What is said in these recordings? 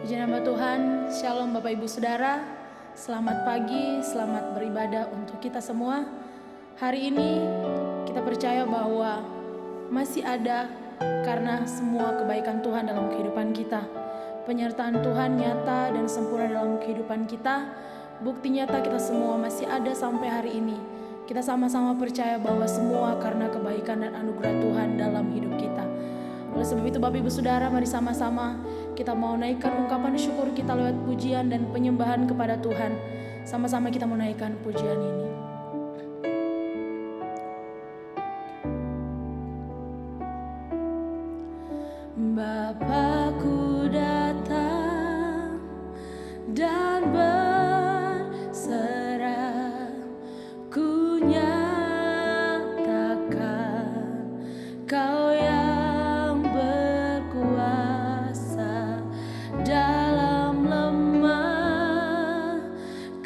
Puji nama Tuhan, Shalom Bapak Ibu Saudara. Selamat pagi, selamat beribadah untuk kita semua. Hari ini kita percaya bahwa masih ada karena semua kebaikan Tuhan dalam kehidupan kita. Penyertaan Tuhan nyata dan sempurna dalam kehidupan kita. Bukti nyata kita semua masih ada sampai hari ini. Kita sama-sama percaya bahwa semua karena kebaikan dan anugerah Tuhan dalam hidup kita. Oleh sebab itu Bapak Ibu Saudara, mari sama-sama kita mau naikkan ungkapan syukur kita lewat pujian dan penyembahan kepada Tuhan. Sama-sama kita mau naikkan pujian ini. Bapakku datang dan berserah, ku nyatakan Kau yang berkuasa dalam lemah,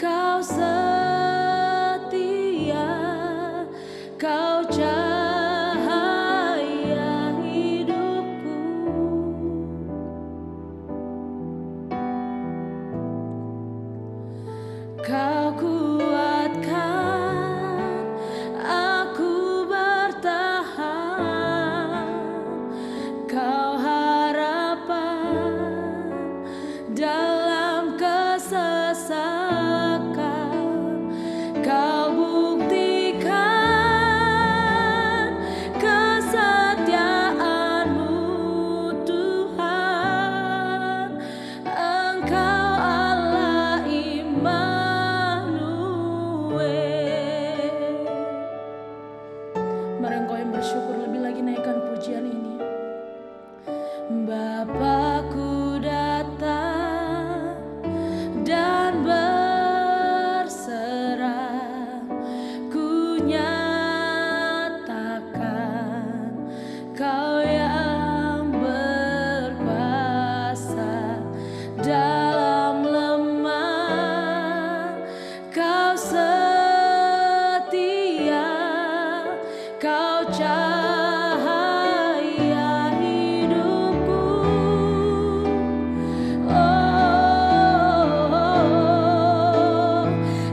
Kau setia, Kau cahaya hidupku. Kau kuatkan aku bertahan, Kau harapan dalam kesesakan, Kau buktikan kesetiaan-Mu Tuhan. Engkau Allah Immanuel. Mari engkau yang bersyukur lebih lagi naikkan pujian ini. Bapakku datang dan berserah, ku nyatakan Kau yang berkuasa dalam lemah, Kau setia, Kau cahaya hidupku. Oh,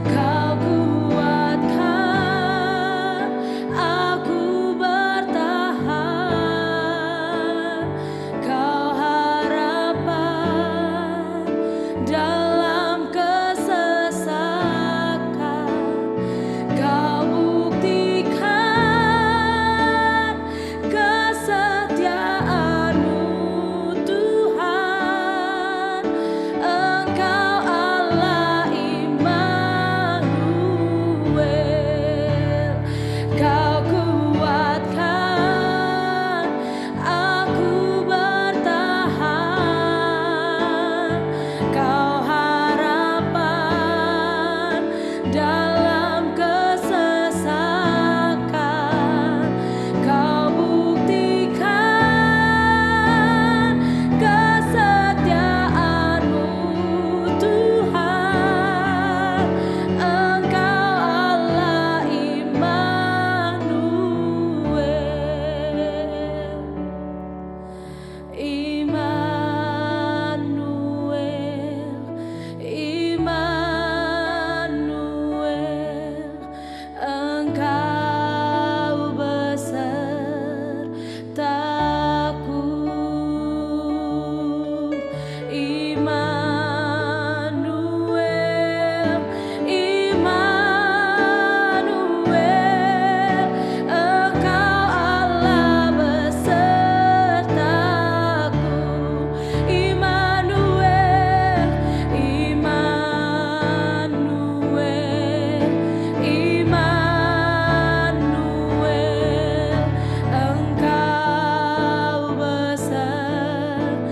Kau kuatkan aku bertahan, Kau harapan dalam kesesakan, Kau buktikan kesetiaan-Mu Tuhan. Engkau Allah Immanuel. Kau kuatkan aku bertahan, Kau harapan dalam kesesakan, Kau buktikan kesetiaan-Mu Tuhan. Engkau Allah Immanuel. Immanuel, Immanuel, Engkau besertaku. Immanuel, Immanuel, Engkau Allah besertaku. Immanuel, Immanuel, Immanuel, Engkau besertaku.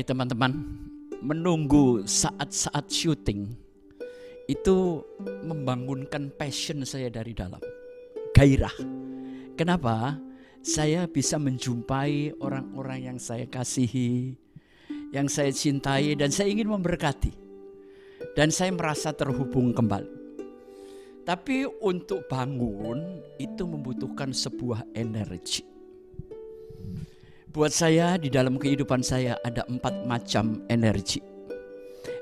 teman-teman, menunggu saat-saat syuting itu membangunkan passion saya dari dalam, gairah. Kenapa? Saya bisa menjumpai orang-orang yang saya kasihi, yang saya cintai, dan saya ingin memberkati. Dan saya merasa terhubung kembali. Tapi untuk bangun itu membutuhkan sebuah energi. Buat saya, di dalam kehidupan saya ada 4 macam energi.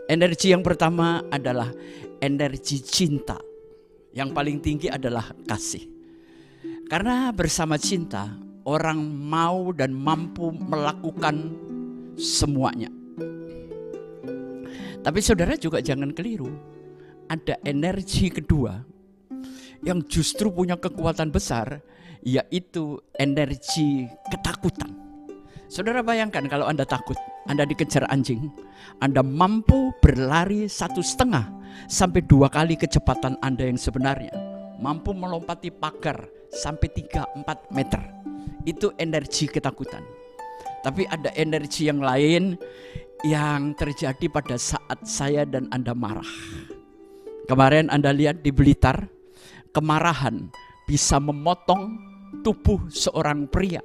Energi yang pertama adalah energi cinta. Yang paling tinggi adalah kasih. Karena bersama cinta, orang mau dan mampu melakukan semuanya. Tapi saudara juga jangan keliru. Ada energi kedua yang justru punya kekuatan besar, yaitu energi ketakutan. Saudara bayangkan kalau Anda takut, Anda dikejar anjing, Anda mampu berlari 1,5 sampai 2 kali kecepatan Anda yang sebenarnya, mampu melompati pagar sampai 3-4 meter. Itu energi ketakutan. Tapi ada energi yang lain yang terjadi pada saat saya dan Anda marah. Kemarin Anda lihat di Blitar, kemarahan bisa memotong tubuh seorang pria,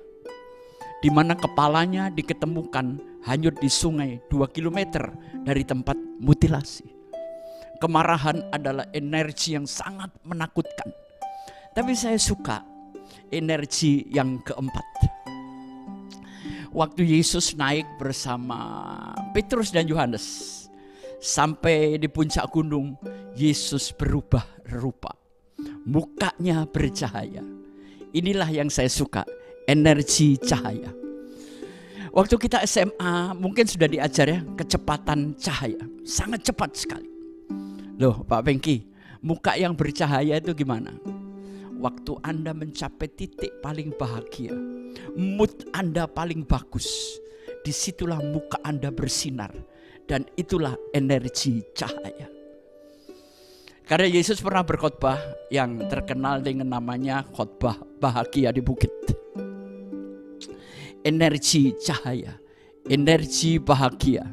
di mana kepalanya diketemukan hanyut di sungai 2 km dari tempat mutilasi. Kemarahan adalah energi yang sangat menakutkan. Tapi saya suka energi yang keempat. Waktu Yesus naik bersama Petrus dan Yohanes sampai di puncak gunung, Yesus berubah rupa. Mukanya bercahaya. Inilah yang saya suka, energi cahaya. Waktu kita SMA mungkin sudah diajar ya, kecepatan cahaya. Sangat cepat sekali. Loh Pak Pengki, muka yang bercahaya itu gimana? Waktu Anda mencapai titik paling bahagia, mood Anda paling bagus, disitulah muka Anda bersinar. Dan itulah energi cahaya. Karena Yesus pernah berkhotbah yang terkenal dengan namanya khotbah bahagia di bukit. Energi cahaya, energi bahagia,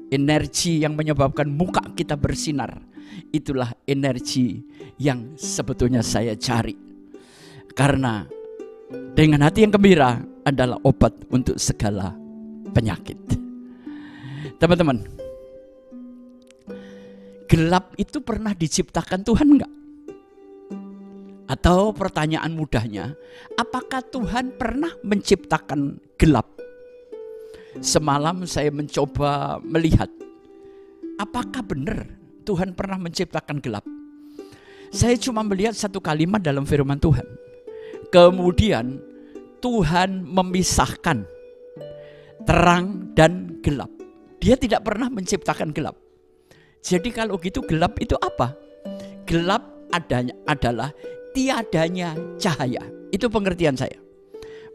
energi yang menyebabkan muka kita bersinar. Itulah energi yang sebetulnya saya cari. Karena dengan hati yang gembira adalah obat untuk segala penyakit. Teman-teman, gelap itu pernah diciptakan Tuhan enggak? Atau pertanyaan mudahnya, apakah Tuhan pernah menciptakan gelap? Semalam saya mencoba melihat, apakah benar Tuhan pernah menciptakan gelap? Saya cuma melihat satu kalimat dalam firman Tuhan. Kemudian Tuhan memisahkan terang dan gelap. Dia tidak pernah menciptakan gelap. Jadi kalau gitu gelap itu apa? Gelap adalah tiadanya cahaya. Itu pengertian saya.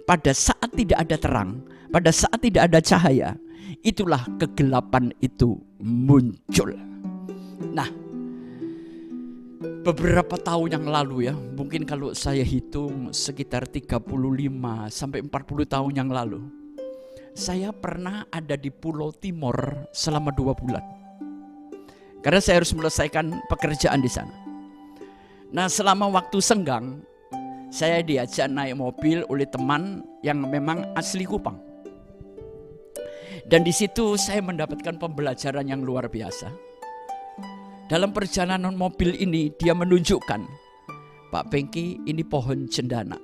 Pada saat tidak ada terang, pada saat tidak ada cahaya, itulah kegelapan itu muncul. Nah, beberapa tahun yang lalu ya, mungkin kalau saya hitung sekitar 35 sampai 40 tahun yang lalu, saya pernah ada di Pulau Timor selama 2 bulan. Karena saya harus menyelesaikan pekerjaan di sana. Nah, selama waktu senggang, saya diajak naik mobil oleh teman yang memang asli Kupang. Dan di situ saya mendapatkan pembelajaran yang luar biasa. Dalam perjalanan mobil ini dia menunjukkan, Pak Pengki, ini pohon cendana.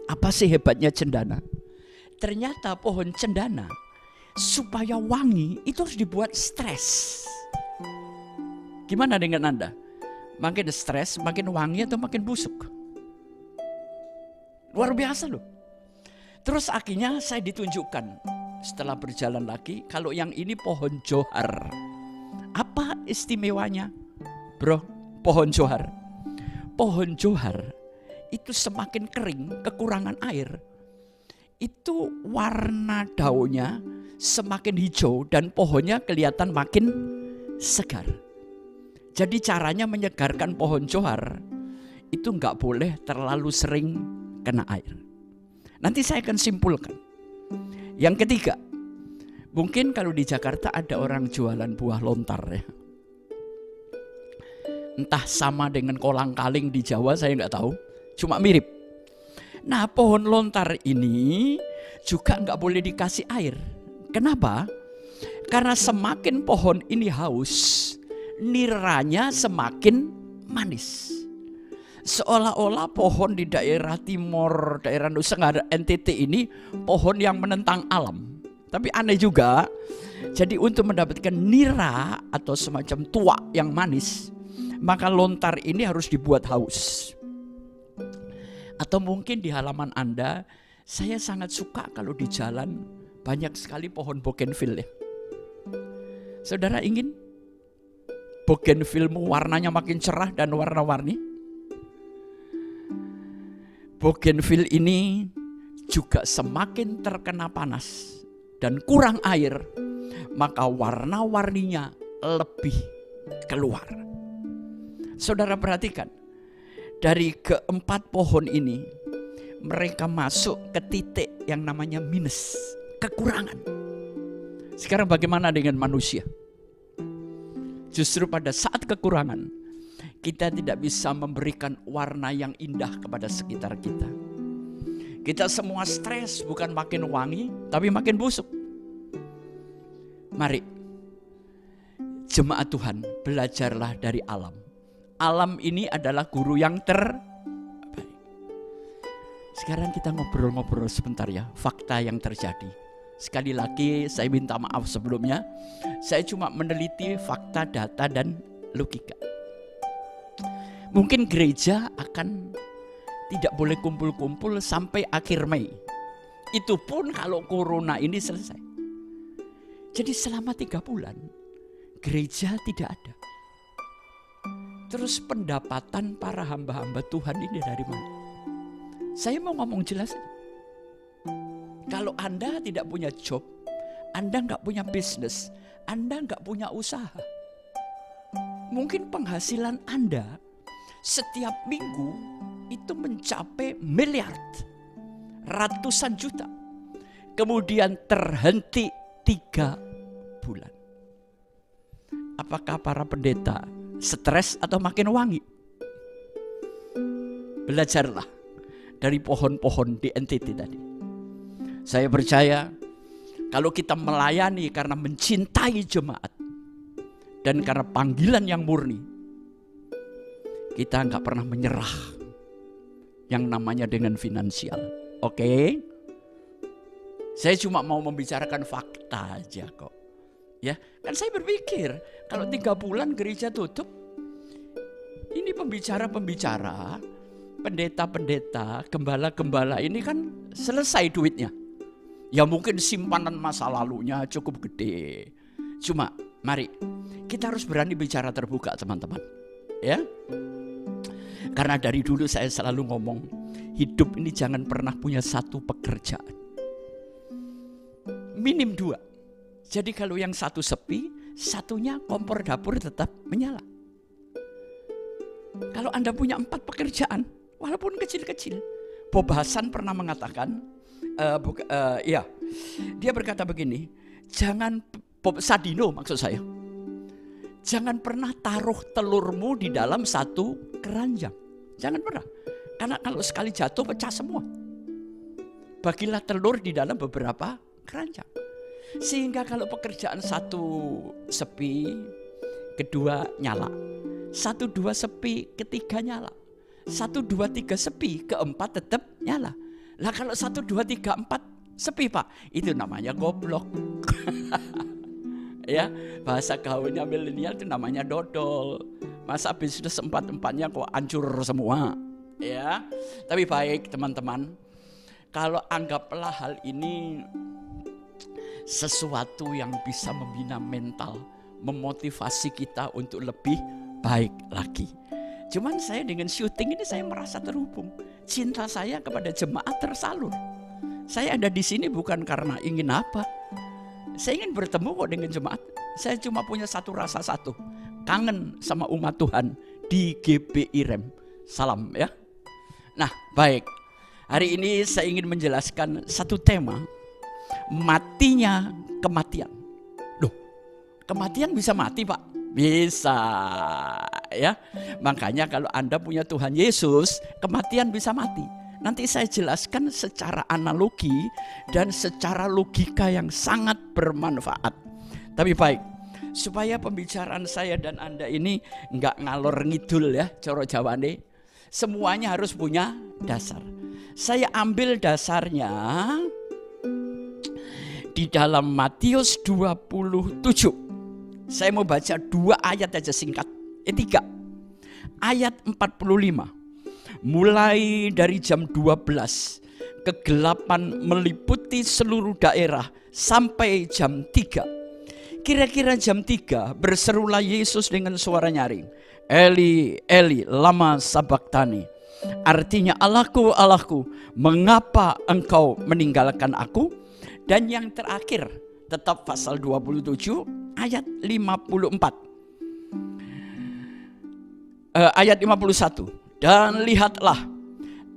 Apa sih hebatnya cendana? Ternyata pohon cendana supaya wangi itu harus dibuat stres. Gimana dengan Anda? Makin stres, makin wangi atau makin busuk? Luar biasa loh. Terus akhirnya saya ditunjukkan setelah berjalan lagi, kalau yang ini pohon johar. Apa istimewanya? Bro, pohon johar. Pohon johar itu semakin kering, kekurangan air, itu warna daunnya semakin hijau dan pohonnya kelihatan makin segar. Jadi caranya menyegarkan pohon johar itu nggak boleh terlalu sering kena air. Nanti saya akan simpulkan. Yang ketiga, Mungkin kalau di Jakarta ada orang jualan buah lontar ya. Entah sama dengan kolang-kaling di Jawa, saya nggak tahu. Cuma mirip. Nah, pohon lontar ini juga nggak boleh dikasih air. Kenapa? Karena semakin pohon ini haus, niranya semakin manis. Seolah-olah pohon di daerah timur, daerah Nusa Tenggara NTT ini pohon yang menentang alam. Tapi aneh juga, jadi untuk mendapatkan nira atau semacam tua yang manis, maka lontar ini harus dibuat haus. Atau mungkin di halaman Anda, saya sangat suka kalau di jalan banyak sekali pohon bougainville ya. Saudara ingin bougainvillemu warnanya makin cerah dan warna-warni? Bougainville ini juga semakin terkena panas dan kurang air, maka warna-warninya lebih keluar. Saudara perhatikan, dari keempat pohon ini, mereka masuk ke titik yang namanya minus, kekurangan. Sekarang bagaimana dengan manusia? Justru pada saat kekurangan, kita tidak bisa memberikan warna yang indah kepada sekitar kita. Kita semua stres, bukan makin wangi, tapi makin busuk. Mari, jemaat Tuhan, belajarlah dari alam. Alam ini adalah guru yang terbaik. Sekarang kita ngobrol-ngobrol sebentar ya, fakta yang terjadi. Sekali lagi saya minta maaf sebelumnya, saya cuma meneliti fakta, data, dan logika. Mungkin gereja akan tidak boleh kumpul-kumpul sampai akhir Mei. Itu pun kalau corona ini selesai. Jadi selama 3 bulan gereja tidak ada. Terus pendapatan para hamba-hamba Tuhan ini dari mana? Saya mau ngomong jelas. Kalau Anda tidak punya job, Anda nggak punya bisnis, Anda nggak punya usaha. Mungkin penghasilan Anda setiap minggu itu mencapai miliar, ratusan juta. Kemudian terhenti 3 bulan. Apakah para pendeta stres atau makin wangi? Belajarlah dari pohon-pohon di NTT tadi. Saya percaya kalau kita melayani karena mencintai jemaat dan karena panggilan yang murni, kita nggak pernah menyerah yang namanya dengan finansial. Oke? Saya cuma mau membicarakan fakta aja kok. Ya, kan saya berpikir kalau 3 bulan gereja tutup, ini pembicara-pembicara, pendeta-pendeta, gembala-gembala ini kan selesai duitnya. Ya mungkin simpanan masa lalunya cukup gede. Cuma mari kita harus berani bicara terbuka teman-teman. Ya. Karena dari dulu saya selalu ngomong, hidup ini jangan pernah punya satu pekerjaan. Minim 2. Jadi kalau yang satu sepi, satunya kompor dapur tetap menyala. Kalau Anda punya 4 pekerjaan, walaupun kecil-kecil. Bob Hasan pernah mengatakan, dia berkata begini, Bob Sadino maksud saya, jangan pernah taruh telurmu di dalam satu keranjang. Jangan pernah. Karena kalau sekali jatuh pecah semua. Bagilah telur di dalam beberapa keranjang. Sehingga kalau pekerjaan satu sepi, kedua nyala. 1, 2 sepi, ketiga nyala. 1, 2, 3 sepi, keempat tetap nyala. Lah kalau 1, 2, 3, 4 sepi Pak, itu namanya goblok. Ya, bahasa gaulnya milenial itu namanya dodol. Masa bisnis 4-4-nya kok hancur semua. Ya, tapi baik teman-teman, kalau anggaplah hal ini sesuatu yang bisa membina mental, memotivasi kita untuk lebih baik lagi. Cuman saya dengan syuting ini saya merasa terhubung. Cinta saya kepada jemaat tersalur. Saya ada di sini bukan karena ingin apa. Saya ingin bertemu kok dengan jemaat. Saya cuma punya rasa satu. Kangen sama umat Tuhan di GBI Rem. Salam ya. Nah baik. Hari ini saya ingin menjelaskan satu tema. matinya kematian. Loh, kematian bisa mati, Pak? Bisa, ya. Makanya kalau Anda punya Tuhan Yesus, kematian bisa mati. Nanti saya jelaskan secara analogi dan secara logika yang sangat bermanfaat. Tapi baik, supaya pembicaraan saya dan Anda ini enggak ngalor ngidul ya, coro Jawane. Semuanya harus punya dasar. Saya ambil dasarnya di dalam Matius 27. Saya mau baca 2 ayat aja singkat. 3. Ayat 45. Mulai dari jam 12, kegelapan meliputi seluruh daerah sampai jam 3. Kira-kira jam 3 berserulah Yesus dengan suara nyaring. Eli, Eli, lama sabachthani. Artinya, Allahku, Allahku, mengapa engkau meninggalkan aku? Dan yang terakhir, tetap pasal 27 ayat 54. Ayat 51. Dan lihatlah,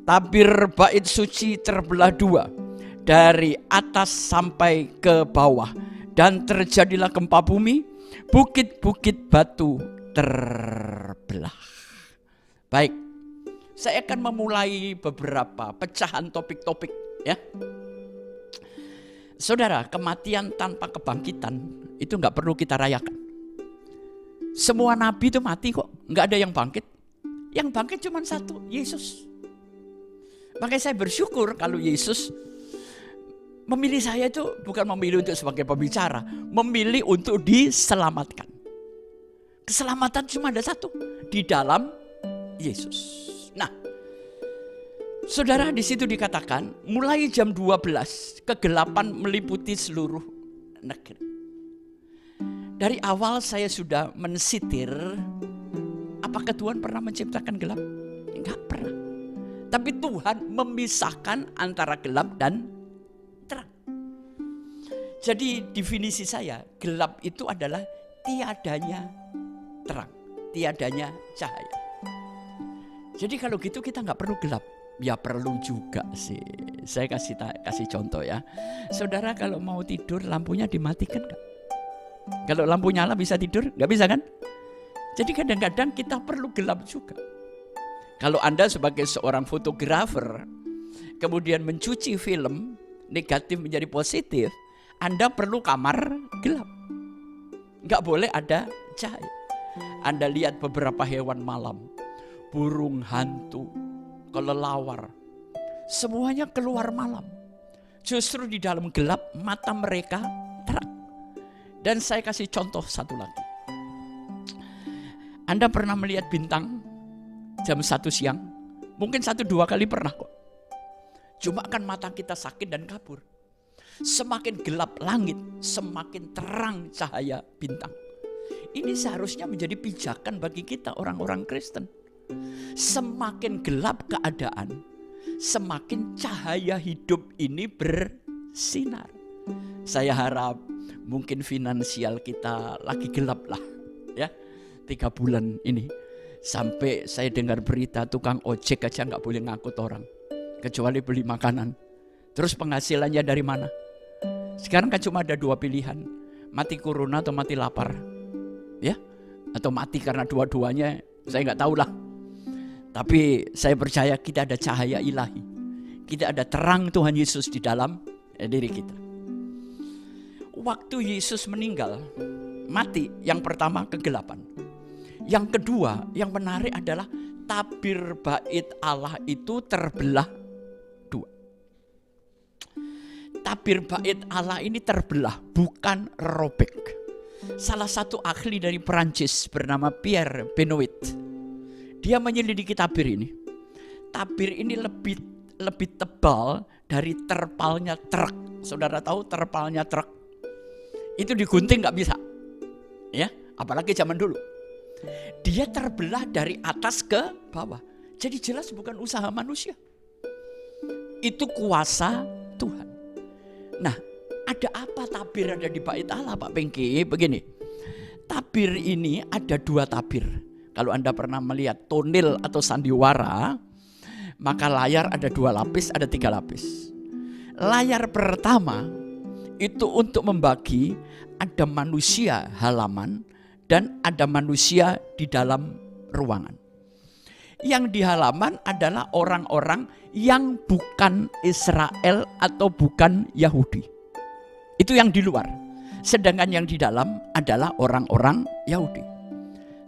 tabir bait suci terbelah 2 dari atas sampai ke bawah, dan terjadilah gempa bumi, bukit-bukit batu terbelah. Baik, saya akan memulai beberapa pecahan topik-topik ya. Saudara, kematian tanpa kebangkitan itu nggak perlu kita rayakan. Semua nabi itu mati kok, nggak ada yang bangkit. Yang bangkit cuma satu, Yesus. Makanya saya bersyukur kalau Yesus memilih saya itu bukan memilih untuk sebagai pembicara, memilih untuk diselamatkan. Keselamatan cuma ada satu, di dalam Yesus. Nah, saudara, di situ dikatakan mulai jam 12 kegelapan meliputi seluruh negeri. Dari awal saya sudah mensitir, apakah Tuhan pernah menciptakan gelap? Enggak pernah. Tapi Tuhan memisahkan antara gelap dan terang. Jadi definisi saya, gelap itu adalah tiadanya terang, tiadanya cahaya. Jadi kalau gitu kita nggak perlu gelap. Ya perlu juga sih. Saya kasih contoh ya. Saudara kalau mau tidur lampunya dimatikan nggak? Kalau lampu nyala bisa tidur? Nggak bisa kan? Jadi kadang-kadang kita perlu gelap juga. Kalau Anda sebagai seorang fotografer kemudian mencuci film negatif menjadi positif, Anda perlu kamar gelap. Nggak boleh ada cahaya. Anda lihat beberapa hewan malam, burung hantu, kelelawar, semuanya keluar malam. Justru di dalam gelap mata mereka terang. Dan saya kasih contoh satu lagi. Anda pernah melihat bintang jam 1 siang? Mungkin 1-2 kali pernah kok. Cuma kan mata kita sakit dan kabur. Semakin gelap langit, semakin terang cahaya bintang. Ini seharusnya menjadi pijakan bagi kita orang-orang Kristen. Semakin gelap keadaan, semakin cahaya hidup ini bersinar. Saya harap mungkin finansial kita lagi gelap lah ya 3 bulan ini. Sampai saya dengar berita tukang ojek aja gak boleh ngangkut orang, kecuali beli makanan. Terus penghasilannya dari mana? Sekarang kan cuma ada 2 pilihan, mati corona atau mati lapar ya, atau mati karena dua-duanya saya gak tahu lah. Tapi saya percaya kita ada cahaya ilahi, kita ada terang Tuhan Yesus di dalam diri kita. Waktu Yesus meninggal, mati, yang pertama kegelapan. Yang kedua, yang menarik adalah tabir bait Allah itu terbelah 2. Tabir bait Allah ini terbelah, bukan robek. Salah satu ahli dari Perancis bernama Pierre Benoit, dia menyelidiki tabir ini. Tabir ini lebih tebal dari terpalnya truk. Saudara tahu terpalnya truk? Itu digunting gak bisa ya, apalagi zaman dulu. Dia terbelah dari atas ke bawah. Jadi jelas bukan usaha manusia, itu kuasa Tuhan. Nah, ada apa tabir ada di bait Allah Pak Pengki? Begini, tabir ini ada 2 tabir. Kalau Anda pernah melihat tonel atau sandiwara, maka layar ada 2 lapis, ada 3 lapis. Layar pertama itu untuk membagi, ada manusia halaman dan ada manusia di dalam ruangan. Yang di halaman adalah orang-orang yang bukan Israel atau bukan Yahudi. Itu yang di luar. Sedangkan yang di dalam adalah orang-orang Yahudi.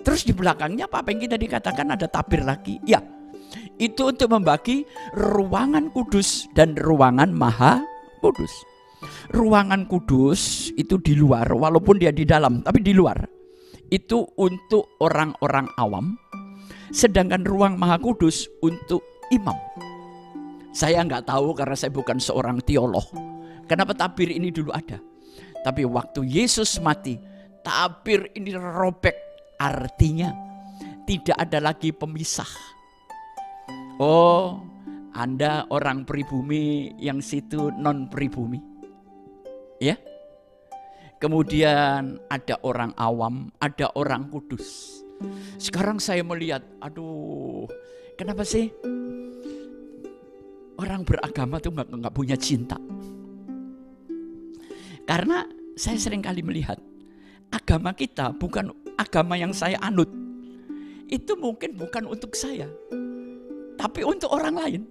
Terus di belakangnya apa yang kita dikatakan ada tabir lagi? Ya, itu untuk membagi ruangan kudus dan ruangan maha kudus. Ruangan kudus itu di luar, walaupun dia di dalam, tapi di luar. Itu untuk orang-orang awam. Sedangkan ruang maha kudus untuk imam. Saya nggak tahu karena saya bukan seorang teolog. Kenapa tabir ini dulu ada? Tapi waktu Yesus mati, tabir ini robek. Artinya tidak ada lagi pemisah. Oh, Anda orang pribumi, yang situ non pribumi. Ya. Kemudian ada orang awam, ada orang kudus. Sekarang saya melihat, aduh, kenapa sih orang beragama tuh nggak punya cinta? Karena saya sering kali melihat agama kita bukan agama yang saya anut. Itu mungkin bukan untuk saya, tapi untuk orang lain.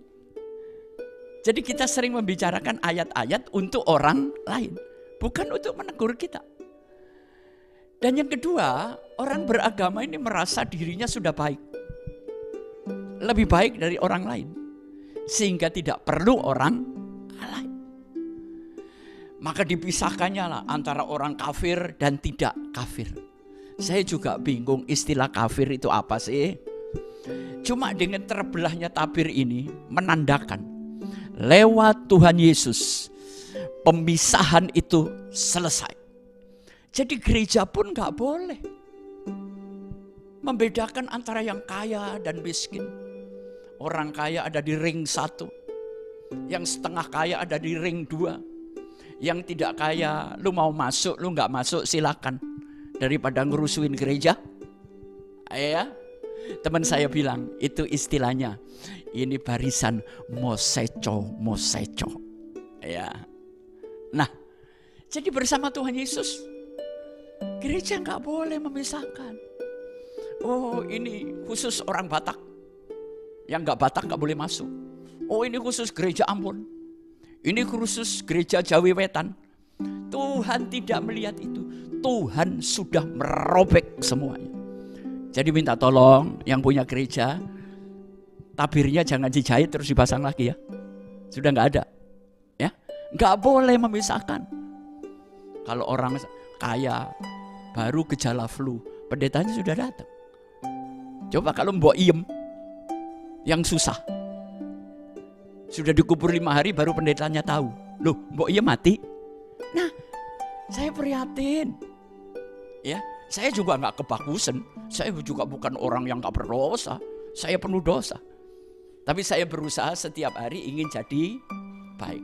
Jadi kita sering membicarakan ayat-ayat untuk orang lain, bukan untuk menegur kita. Dan yang kedua, orang beragama ini merasa dirinya sudah baik, lebih baik dari orang lain, sehingga tidak perlu orang lain. Maka dipisahkannya lah antara orang kafir dan tidak kafir. Saya juga bingung istilah kafir itu apa sih. Cuma dengan terbelahnya tabir ini menandakan lewat Tuhan Yesus pemisahan itu selesai. Jadi gereja pun gak boleh membedakan antara yang kaya dan miskin. Orang kaya ada di ring 1, yang setengah kaya ada di ring 2. Yang tidak kaya, lu mau masuk, lu gak masuk silakan. Daripada ngerusuin gereja. Ya, teman saya bilang itu istilahnya, ini barisan moseco. Ya. Nah, jadi bersama Tuhan Yesus, gereja gak boleh memisahkan. Oh, ini khusus orang Batak, yang gak Batak gak boleh masuk. Oh, ini khusus gereja Ambon, ini khusus gereja Jawi Wetan. Tuhan tidak melihat itu. Tuhan sudah merobek semuanya. Jadi minta tolong yang punya gereja, tabirnya jangan dijahit terus dipasang lagi ya. Sudah nggak ada, ya, nggak boleh memisahkan. Kalau orang kaya baru gejala flu, pendetanya sudah datang. Coba kalau mbok iem, yang susah, sudah dikubur 5 hari baru pendetanya tahu. Loh, mbok iem mati. Nah, saya prihatin. Ya, saya juga nggak kebagusan. Saya juga bukan orang yang nggak berdosa. Saya penuh dosa. Tapi saya berusaha setiap hari ingin jadi baik.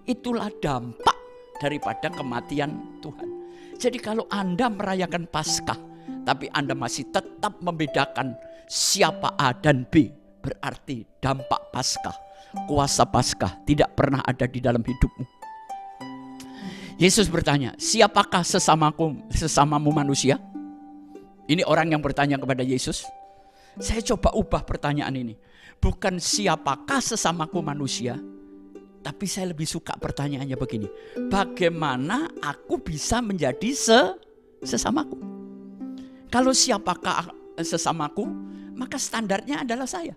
Itulah dampak daripada kematian Tuhan. Jadi kalau Anda merayakan Paskah, tapi Anda masih tetap membedakan siapa A dan B, berarti dampak Paskah, kuasa Paskah tidak pernah ada di dalam hidupmu. Yesus bertanya, siapakah sesamamu manusia? Ini orang yang bertanya kepada Yesus. Saya coba ubah pertanyaan ini. Bukan siapakah sesamaku manusia, tapi saya lebih suka pertanyaannya begini. Bagaimana aku bisa menjadi sesamaku? Kalau siapakah sesamaku, maka standarnya adalah saya.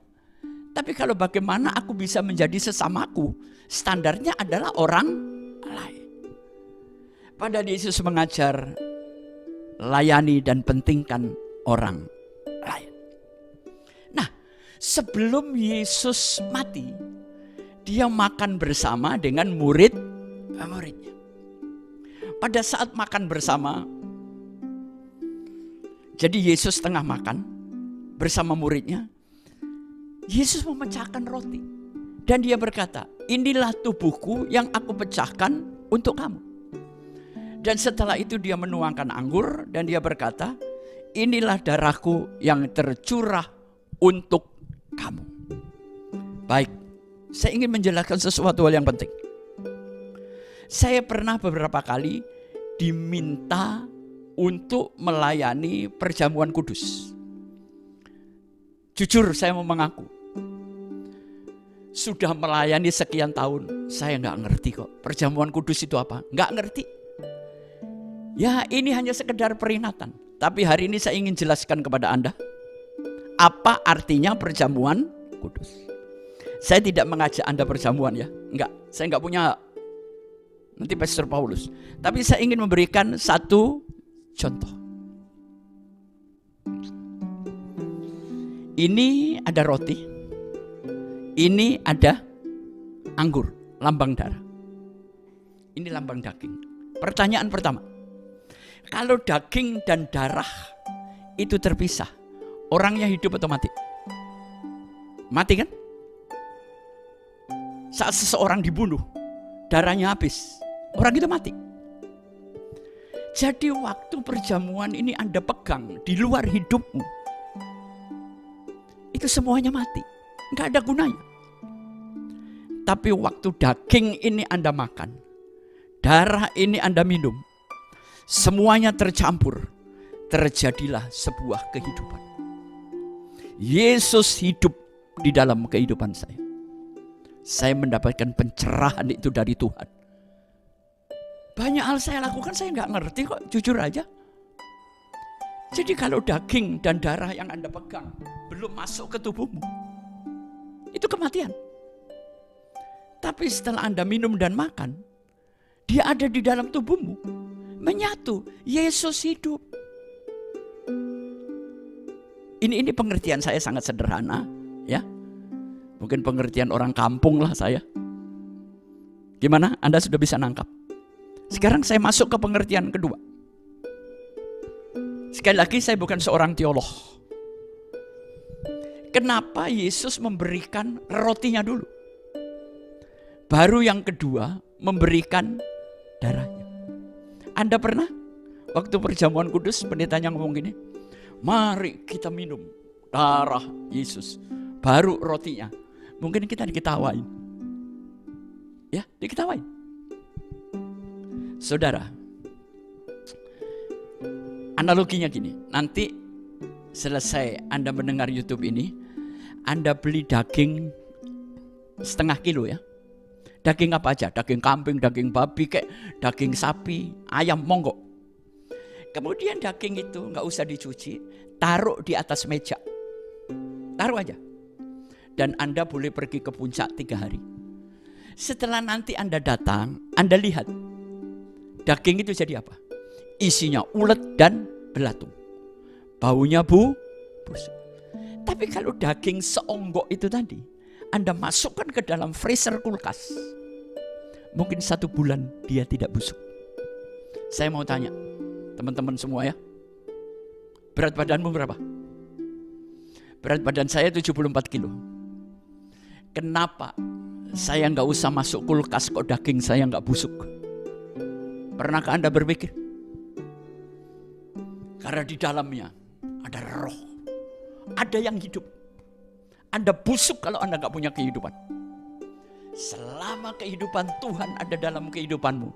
Tapi kalau bagaimana aku bisa menjadi sesamaku, standarnya adalah orang lain. Padahal Yesus mengajar layani dan pentingkan orang lain. Nah, sebelum Yesus mati, dia makan bersama dengan murid-muridnya. Pada saat makan bersama, jadi Yesus tengah makan bersama muridnya. Yesus memecahkan roti dan dia berkata, inilah tubuhku yang aku pecahkan untuk kamu. Dan setelah itu dia menuangkan anggur dan dia berkata, inilah darahku yang tercurah untuk kamu. Baik, saya ingin menjelaskan sesuatu hal yang penting. Saya pernah beberapa kali diminta untuk melayani perjamuan kudus. Jujur saya mau mengaku, sudah melayani sekian tahun, saya nggak ngerti kok perjamuan kudus itu apa, nggak ngerti. Ya ini hanya sekedar peringatan, tapi hari ini saya ingin jelaskan kepada Anda apa artinya perjamuan kudus. Saya tidak mengajak Anda perjamuan ya, enggak, saya nggak punya nanti Pastor Paulus, tapi saya ingin memberikan satu contoh. Ini ada roti, ini ada anggur, lambang darah. Ini lambang daging. Pertanyaan pertama, kalau daging dan darah itu terpisah, orangnya hidup atau mati? Mati kan? Saat seseorang dibunuh, darahnya habis, orang itu mati. Jadi waktu perjamuan ini Anda pegang di luar hidupmu, itu semuanya mati, nggak ada gunanya. Tapi waktu daging ini Anda makan, darah ini Anda minum, semuanya tercampur, terjadilah sebuah kehidupan. Yesus hidup di dalam kehidupan saya. Saya mendapatkan pencerahan itu dari Tuhan. Banyak hal saya lakukan saya nggak ngerti kok, jujur aja. Jadi kalau daging dan darah yang Anda pegang belum masuk ke tubuhmu, itu kematian. Tapi setelah Anda minum dan makan, dia ada di dalam tubuhmu, menyatu, Yesus hidup. Ini pengertian saya sangat sederhana, ya. Mungkin pengertian orang kampung lah saya. Gimana? Anda sudah bisa nangkap? Sekarang saya masuk ke pengertian kedua. Sekali lagi saya bukan seorang teolog. Kenapa Yesus memberikan rotinya dulu? Baru yang kedua memberikan darahnya. Anda pernah waktu perjamuan kudus pendetanya ngomong gini, mari kita minum darah Yesus, baru rotinya. Mungkin kita diketawain. Ya, diketawain. Saudara, analoginya gini, nanti selesai Anda mendengar YouTube ini, Anda beli daging setengah kilo ya. Daging apa aja, daging kambing, daging babi, kayak daging sapi, ayam, monggo. Kemudian daging itu nggak usah dicuci, taruh di atas meja. Taruh aja. Dan Anda boleh pergi ke puncak 3 hari. Setelah nanti Anda datang, Anda lihat daging itu jadi apa? Isinya ulet dan belatung. Baunya busuk. Tapi kalau daging seonggok itu tadi, Anda masukkan ke dalam freezer kulkas, mungkin 1 bulan dia tidak busuk. Saya mau tanya, teman-teman semua ya, berat badanmu berapa? Berat badan saya 74 kilo. Kenapa saya nggak usah masuk kulkas kok daging saya nggak busuk? Pernahkah Anda berpikir? Karena di dalamnya ada roh, ada yang hidup. Anda busuk kalau Anda nggak punya kehidupan. Selama kehidupan Tuhan ada dalam kehidupanmu,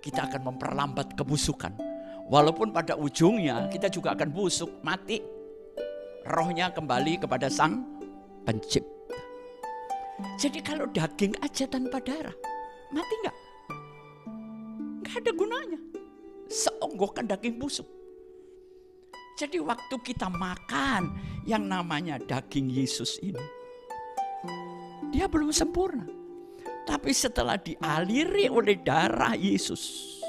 kita akan memperlambat kebusukan. Walaupun pada ujungnya kita juga akan busuk, mati. Rohnya kembali kepada Sang Pencipta. Jadi kalau daging aja tanpa darah, mati nggak? Nggak ada gunanya. Seonggokan daging busuk. Jadi waktu kita makan yang namanya daging Yesus ini, dia belum sempurna. Tapi setelah dialiri oleh darah Yesus,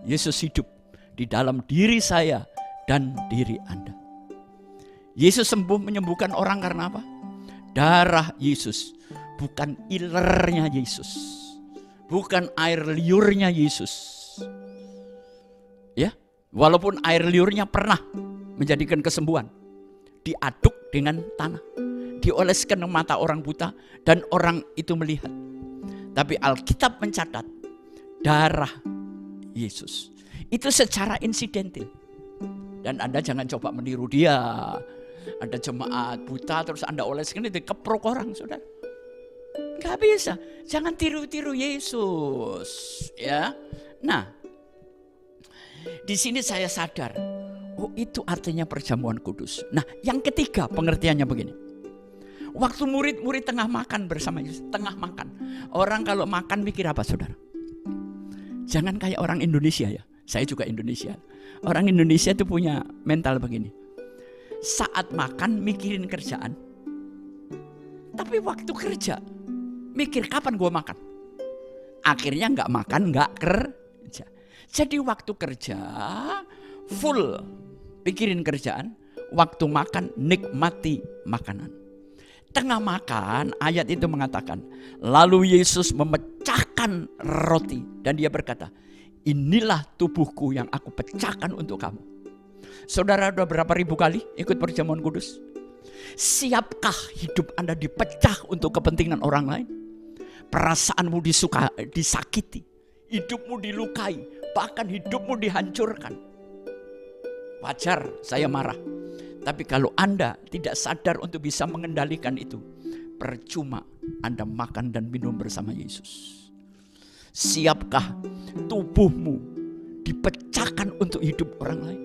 Yesus hidup di dalam diri saya dan diri Anda. Yesus menyembuhkan orang karena apa? Darah Yesus, bukan ilernya Yesus, bukan air liurnya Yesus. Ya, walaupun air liurnya pernah menjadikan kesembuhan, diaduk dengan tanah, dioleskan ke mata orang buta dan orang itu melihat. Tapi Alkitab mencatat darah Yesus itu secara insidental. Dan Anda jangan coba meniru dia. Ada jemaat buta terus Anda oleskan itu keprok orang, saudara. Gak bisa. Jangan tiru-tiru Yesus, ya. Nah, di sini saya sadar, oh itu artinya perjamuan kudus. Nah, yang ketiga pengertiannya begini. Waktu murid-murid tengah makan bersama Yesus, tengah makan. Orang kalau makan mikir apa, saudara? Jangan kayak orang Indonesia ya. Saya juga Indonesia. Orang Indonesia itu punya mental begini. Saat makan mikirin kerjaan. Tapi waktu kerja mikir kapan gue makan. Akhirnya nggak makan, nggak kerja. Jadi waktu kerja full pikirin kerjaan. Waktu makan nikmati makanan. Tengah makan, ayat itu mengatakan, lalu Yesus memecahkan roti dan dia berkata, inilah tubuhku yang aku pecahkan untuk kamu. Saudara udah berapa ribu kali ikut perjamuan kudus? Siapkah hidup Anda dipecah untuk kepentingan orang lain? Perasaanmu disakiti, hidupmu dilukai, bahkan hidupmu dihancurkan. Wajar saya marah. Tapi kalau Anda tidak sadar untuk bisa mengendalikan itu, percuma Anda makan dan minum bersama Yesus. Siapkah tubuhmu dipecahkan untuk hidup orang lain?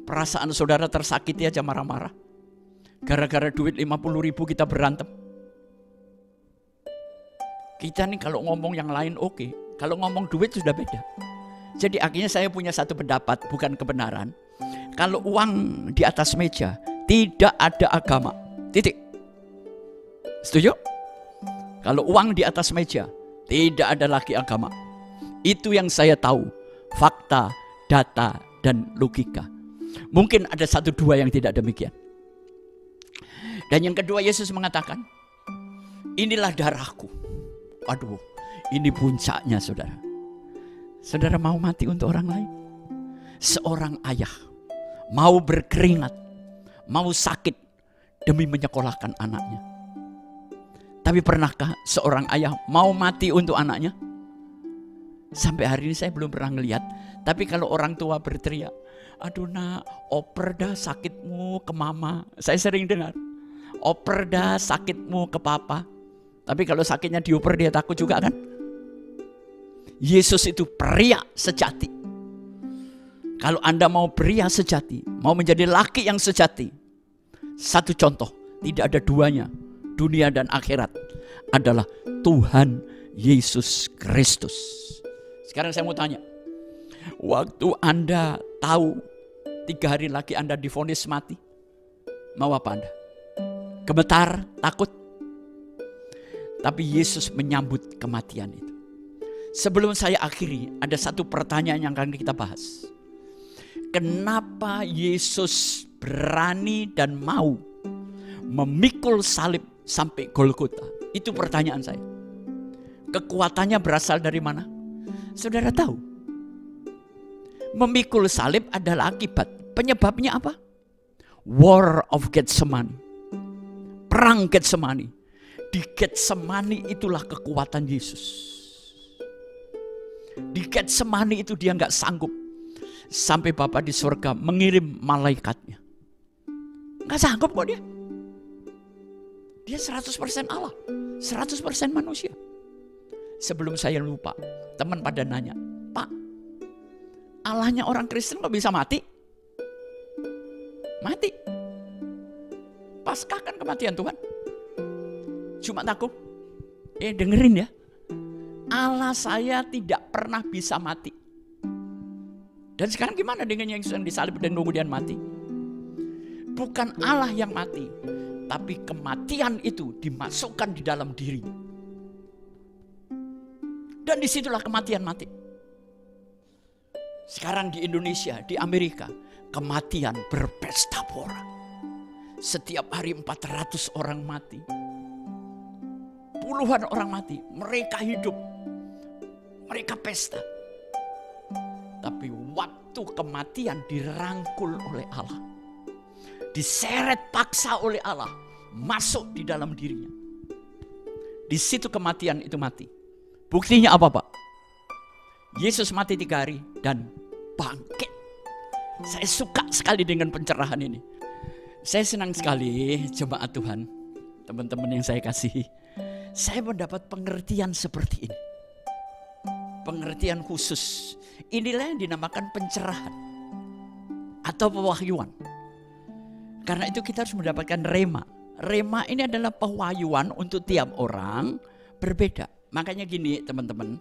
Perasaan saudara tersakiti aja marah-marah. Gara-gara duit 50.000 kita berantem. Kita nih kalau ngomong yang lain oke. Kalau ngomong duit sudah beda. Jadi akhirnya saya punya satu pendapat, bukan kebenaran. Kalau uang di atas meja, tidak ada agama. Titik. Setuju? Kalau uang di atas meja, tidak ada lagi agama. Itu yang saya tahu. Fakta, data, dan logika. Mungkin ada satu dua yang tidak demikian. Dan yang kedua Yesus mengatakan, inilah darahku. Aduh, ini puncaknya saudara. Saudara mau mati untuk orang lain? Seorang ayah mau berkeringat, mau sakit demi menyekolahkan anaknya. Tapi pernahkah seorang ayah mau mati untuk anaknya? Sampai hari ini saya belum pernah ngelihat. Tapi kalau orang tua berteriak, aduh nak, oper dah sakitmu ke mama. Saya sering dengar, oper dah sakitmu ke papa. Tapi kalau sakitnya dioper dia takut juga kan? Yesus itu pria sejati. Kalau Anda mau pria sejati, mau menjadi laki yang sejati, satu contoh, tidak ada duanya, dunia dan akhirat, adalah Tuhan Yesus Kristus. Sekarang saya mau tanya, waktu Anda tahu 3 hari lagi Anda divonis mati, mau apa Anda? Gemetar, takut? Tapi Yesus menyambut kematian itu. Sebelum saya akhiri, ada satu pertanyaan yang akan kita bahas. Kenapa Yesus berani dan mau memikul salib sampai Golgota? Itu pertanyaan saya. Kekuatannya berasal dari mana? Saudara tahu? Memikul salib adalah akibat. Penyebabnya apa? War of Getsemani. Perang Getsemani. Di Getsemani itulah kekuatan Yesus. Di Getsemani itu dia gak sanggup. Sampai Bapa di surga mengirim malaikatnya. Gak sanggup kok dia. Dia 100% Allah, 100% manusia. Sebelum saya lupa, teman pada nanya, Pak, Allahnya orang Kristen kok bisa mati? Mati. Paskah kan kematian Tuhan. Jumat Agung. Dengerin ya. Allah saya tidak pernah bisa mati. Dan sekarang gimana dengan yang sedang disalib dan kemudian mati? Bukan Allah yang mati, tapi kematian itu dimasukkan di dalam dirinya. Dan disitulah kematian mati. Sekarang di Indonesia, di Amerika, kematian berpesta pora. Setiap hari 400 orang mati. Puluhan orang mati, mereka hidup. Mereka pesta. Tapi waktu kematian dirangkul oleh Allah. Diseret paksa oleh Allah. Masuk di dalam dirinya. Di situ kematian itu mati. Buktinya apa Pak? Yesus mati 3 hari dan bangkit. Saya suka sekali dengan pencerahan ini. Saya senang sekali jemaat Tuhan. Teman-teman yang saya kasihi. saya mendapat pengertian seperti ini. Pengertian khusus. Inilah yang dinamakan pencerahan atau pewahyuan. Karena itu kita harus mendapatkan rema. Rema ini adalah pewahyuan untuk tiap orang berbeda. Makanya gini teman-teman,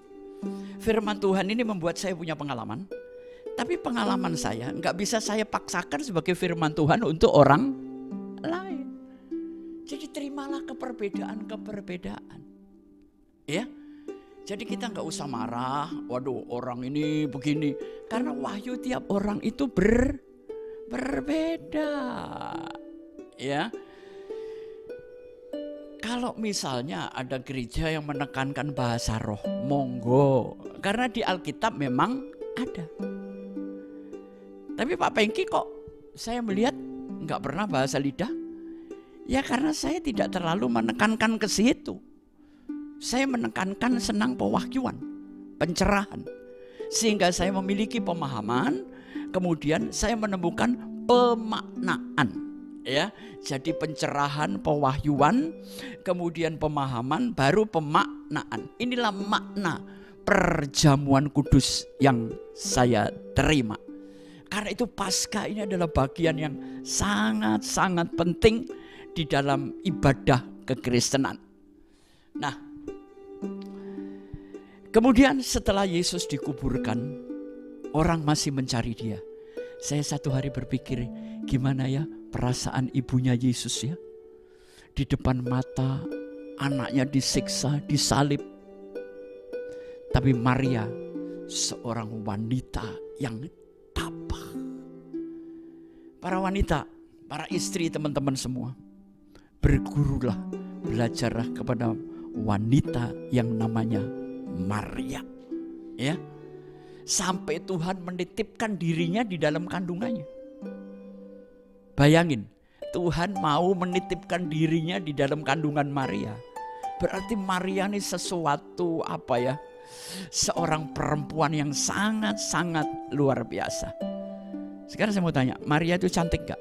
firman Tuhan ini membuat saya punya pengalaman. Tapi pengalaman saya nggak bisa saya paksakan sebagai firman Tuhan untuk orang lain. Jadi terimalah keperbedaan. Ya. Jadi kita nggak usah marah, waduh orang ini begini. Karena wahyu tiap orang itu berbeda. Ya. Kalau misalnya ada gereja yang menekankan bahasa roh, monggo. Karena di Alkitab memang ada. Tapi Pak Pengki kok saya melihat nggak pernah bahasa lidah? Ya karena saya tidak terlalu menekankan ke situ. Saya menekankan senang pewahyuan, pencerahan. Sehingga saya memiliki pemahaman, kemudian saya menemukan pemaknaan. Ya, jadi pencerahan, pewahyuan, kemudian pemahaman, baru pemaknaan. Inilah makna perjamuan kudus yang saya terima. Karena itu Paskah ini adalah bagian yang sangat-sangat penting di dalam ibadah kekristenan. Nah, kemudian setelah Yesus dikuburkan, orang masih mencari dia. Saya satu hari berpikir, gimana ya perasaan ibunya Yesus ya? Di depan mata anaknya disiksa, disalib. Tapi Maria seorang wanita yang tabah. Para wanita, para istri teman-teman semua, bergurulah, belajarlah kepada wanita yang namanya Maria. Ya. Sampai Tuhan menitipkan dirinya di dalam kandungannya. Bayangin, Tuhan mau menitipkan dirinya di dalam kandungan Maria. Berarti Maria ini sesuatu apa ya? Seorang perempuan yang sangat-sangat luar biasa. Sekarang saya mau tanya, Maria itu cantik gak?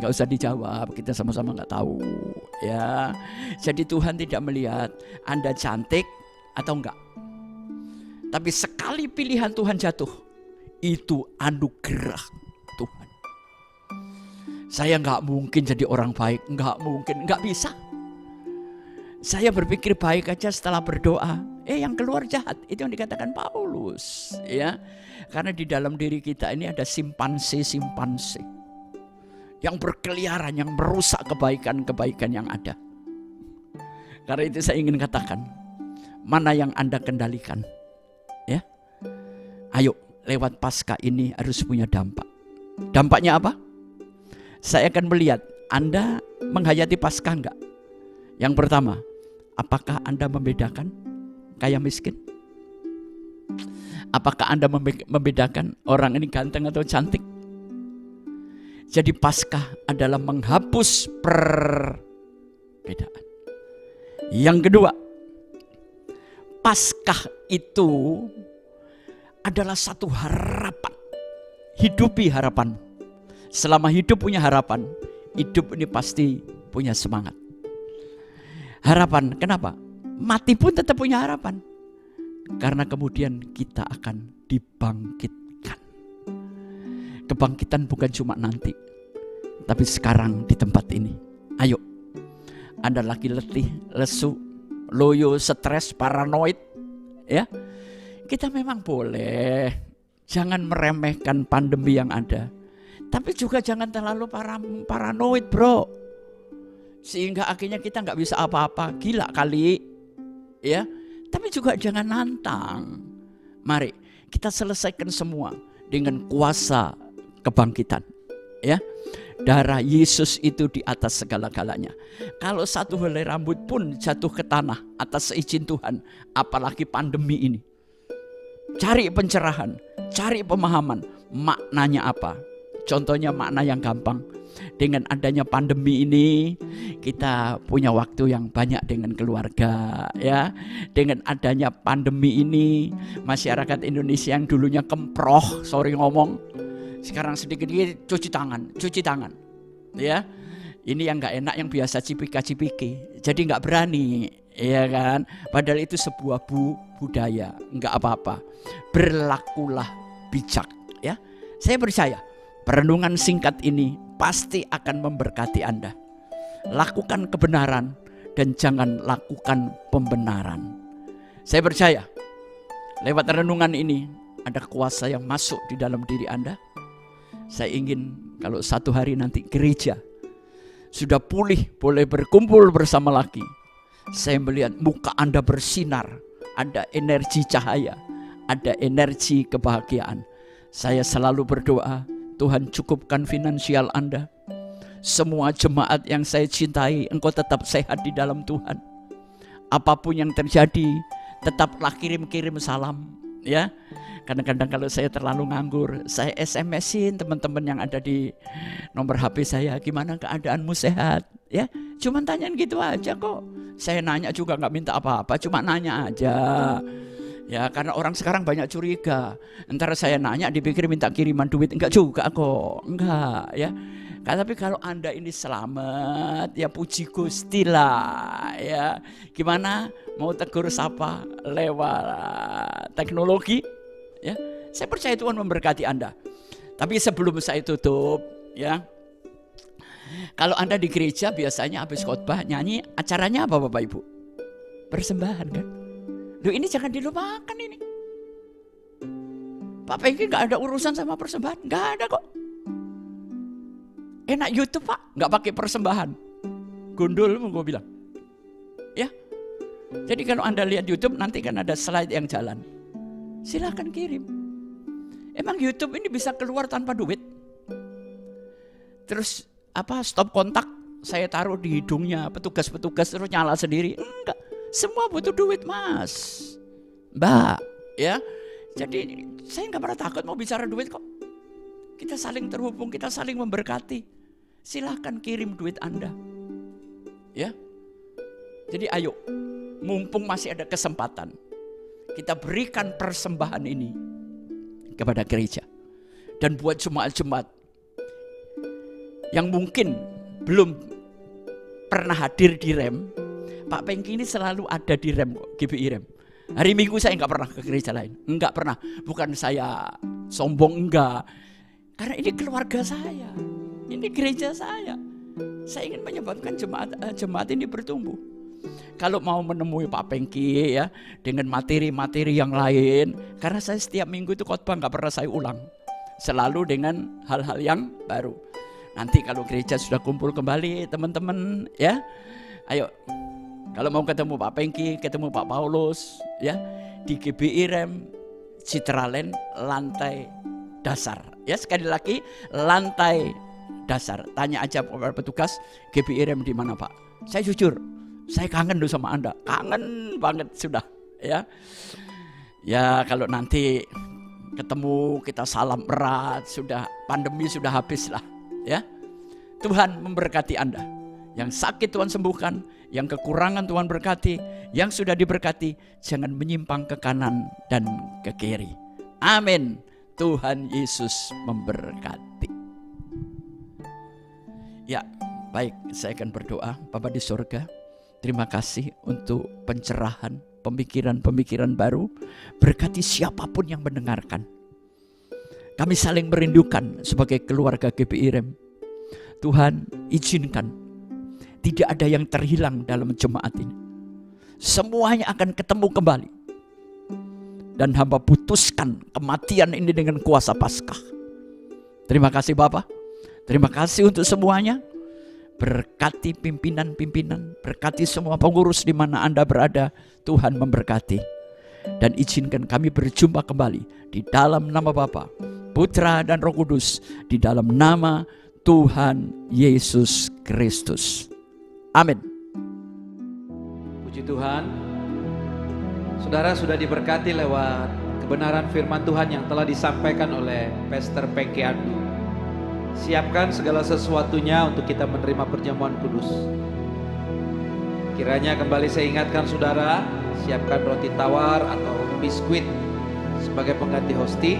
Gak usah dijawab, kita sama-sama gak tahu. Ya, jadi Tuhan tidak melihat Anda cantik atau enggak. Tapi sekali pilihan Tuhan jatuh, itu anugerah Tuhan. Saya gak mungkin jadi orang baik, gak mungkin, gak bisa. Saya berpikir baik aja setelah berdoa, yang keluar jahat. Itu yang dikatakan Paulus, ya. Karena di dalam diri kita ini ada simpanse yang berkeliaran, yang merusak kebaikan-kebaikan yang ada. Karena itu saya ingin katakan, mana yang Anda kendalikan? Ya, ayo lewat Paskah ini harus punya dampak. Dampaknya apa? Saya akan melihat Anda menghayati Paskah enggak. Yang pertama, apakah Anda membedakan kaya miskin? Apakah Anda membedakan orang ini ganteng atau cantik? Jadi Paskah adalah menghapus perbedaan. Yang kedua, Paskah itu adalah satu harapan. Hidupi harapan. Selama hidup punya harapan, hidup ini pasti punya semangat. Harapan, kenapa? Mati pun tetap punya harapan. Karena kemudian kita akan dibangkitkan. Kebangkitan bukan cuma nanti, tapi sekarang di tempat ini. Ayo, Anda lagi letih, lesu, loyo, stres, paranoid, ya. Kita memang boleh, jangan meremehkan pandemi yang ada. Tapi juga jangan terlalu paranoid, bro. Sehingga akhirnya kita nggak bisa apa-apa, gila kali, ya. Tapi juga jangan nantang. Mari kita selesaikan semua dengan kuasa kebangkitan, ya. Darah Yesus itu di atas segala-galanya. Kalau satu helai rambut pun jatuh ke tanah atas seizin Tuhan, apalagi pandemi ini. Cari pencerahan, cari pemahaman, maknanya apa? Contohnya makna yang gampang. Dengan adanya pandemi ini, kita punya waktu yang banyak dengan keluarga, ya. Dengan adanya pandemi ini, masyarakat Indonesia yang dulunya kemproh, sorry ngomong, sekarang sedikit-sedikit cuci tangan, ya. Ini yang nggak enak, yang biasa cipika-cipiki, jadi nggak berani, Iya kan? Padahal itu sebuah budaya, enggak apa-apa. Berlakulah bijak, ya. Saya percaya perenungan singkat ini pasti akan memberkati Anda. Lakukan kebenaran dan jangan lakukan pembenaran. Saya percaya lewat renungan ini ada kuasa yang masuk di dalam diri Anda. Saya ingin kalau satu hari nanti gereja sudah pulih, boleh berkumpul bersama lagi, saya melihat muka Anda bersinar, ada energi cahaya, ada energi kebahagiaan. Saya selalu berdoa, Tuhan cukupkan finansial Anda. Semua jemaat yang saya cintai, engkau tetap sehat di dalam Tuhan. Apapun yang terjadi, tetaplah kirim-kirim salam, ya. Kadang-kadang kalau saya terlalu nganggur, saya SMS-in teman-teman yang ada di nomor HP saya, gimana keadaanmu, sehat? Ya, cuma tanyain gitu aja kok. Saya nanya juga nggak minta apa-apa, cuma nanya aja. Ya, karena orang sekarang banyak curiga. Ntar saya nanya dipikir minta kiriman duit, enggak juga kok, enggak ya. Tapi kalau Anda ini selamat, ya puji Gusti lah ya. Gimana mau tegur sapa lewat teknologi? Ya, saya percaya Tuhan memberkati Anda. Tapi sebelum saya tutup, ya, kalau Anda di gereja biasanya habis khotbah nyanyi, acaranya apa Bapak Ibu? Persembahan kan? Loh, ini jangan dilupakan ini. Pak Pengki nggak ada urusan sama persembahan, nggak ada kok. Enak YouTube Pak, nggak pakai persembahan. Gundul gue bilang, ya. Jadi kalau Anda lihat YouTube nanti kan ada slide yang jalan. Silahkan kirim. Emang YouTube ini bisa keluar tanpa duit? Terus stop kontak saya taruh di hidungnya petugas-petugas terus nyala sendiri? Enggak, semua butuh duit Mas, Mbak, ya. Jadi saya nggak pernah takut mau bicara duit kok. Kita saling terhubung, kita saling memberkati. Silahkan kirim duit Anda, ya. Jadi ayo, mumpung masih ada kesempatan, kita berikan persembahan ini kepada gereja. Dan buat jemaat-jemaat yang mungkin belum pernah hadir di REM, Pak Pengki ini selalu ada di REM kok, GBI REM. Hari Minggu saya nggak pernah ke gereja lain, nggak pernah. Bukan saya sombong, enggak. Karena ini keluarga saya, ini gereja saya. Saya ingin menyebabkan jemaat ini bertumbuh. Kalau mau menemui Pak Pengki ya dengan materi-materi yang lain, karena saya setiap minggu itu khotbah nggak pernah saya ulang, selalu dengan hal-hal yang baru. Nanti kalau gereja sudah kumpul kembali teman-teman ya, ayo kalau mau ketemu Pak Pengki, ketemu Pak Paulus ya di GBI REM Citraland lantai dasar ya, sekali lagi lantai dasar. Tanya aja kepada petugas GBI REM di mana Pak. Saya jujur, saya kangen loh sama Anda, kangen banget sudah ya. Ya kalau nanti ketemu kita salam erat, sudah pandemi sudah habis lah ya. Tuhan memberkati Anda. Yang sakit Tuhan sembuhkan, yang kekurangan Tuhan berkati, yang sudah diberkati jangan menyimpang ke kanan dan ke kiri. Amin. Tuhan Yesus memberkati. Ya, baik, saya akan berdoa. Bapa di surga, terima kasih untuk pencerahan, pemikiran-pemikiran baru. Berkati siapapun yang mendengarkan. Kami saling merindukan sebagai keluarga GBI REM. Tuhan, izinkan tidak ada yang terhilang dalam jemaat ini. Semuanya akan ketemu kembali. Dan hamba putuskan kematian ini dengan kuasa Paskah. Terima kasih Bapak. Terima kasih untuk semuanya. Berkati pimpinan-pimpinan, berkati semua pengurus di mana Anda berada. Tuhan memberkati. Dan izinkan kami berjumpa kembali di dalam nama Bapa, Putra dan Roh Kudus, di dalam nama Tuhan Yesus Kristus. Amin. Puji Tuhan. Saudara sudah diberkati lewat kebenaran firman Tuhan yang telah disampaikan oleh Pastor Pengki Andu. Siapkan segala sesuatunya untuk kita menerima perjamuan kudus. Kiranya kembali saya ingatkan saudara, siapkan roti tawar atau biskuit sebagai pengganti hosti.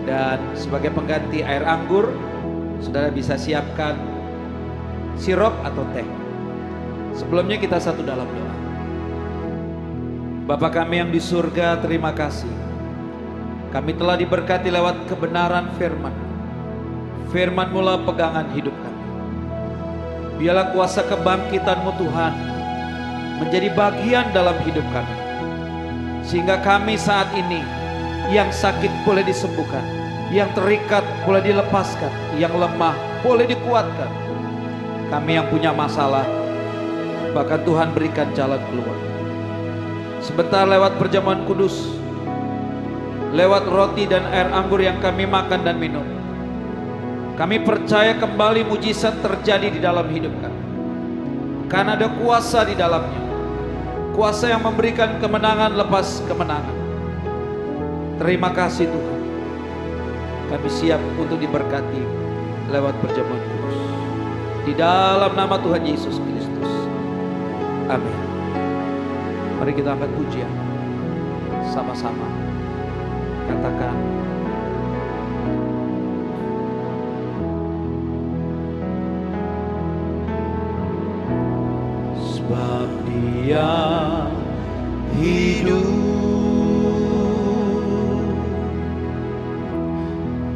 Dan sebagai pengganti air anggur, saudara bisa siapkan sirup atau teh. Sebelumnya kita satu dalam doa. Bapa kami yang di surga, terima kasih. Kami telah diberkati lewat kebenaran firman. Firman mula pegangan hidup kami. Biarlah kuasa kebangkitan-Mu Tuhan menjadi bagian dalam hidup kami. Sehingga kami saat ini, yang sakit boleh disembuhkan, yang terikat boleh dilepaskan, yang lemah boleh dikuatkan. Kami yang punya masalah, bahkan Tuhan berikan jalan keluar. Sebentar lewat perjamuan kudus, lewat roti dan air anggur yang kami makan dan minum, kami percaya kembali mujizat terjadi di dalam hidup kami. Karena ada kuasa di dalamnya. Kuasa yang memberikan kemenangan lepas kemenangan. Terima kasih Tuhan. Kami siap untuk diberkati lewat perjamuan kudus. Di dalam nama Tuhan Yesus Kristus. Amin. Mari kita angkat pujian. Sama-sama. Katakan. Sebab Dia hidup,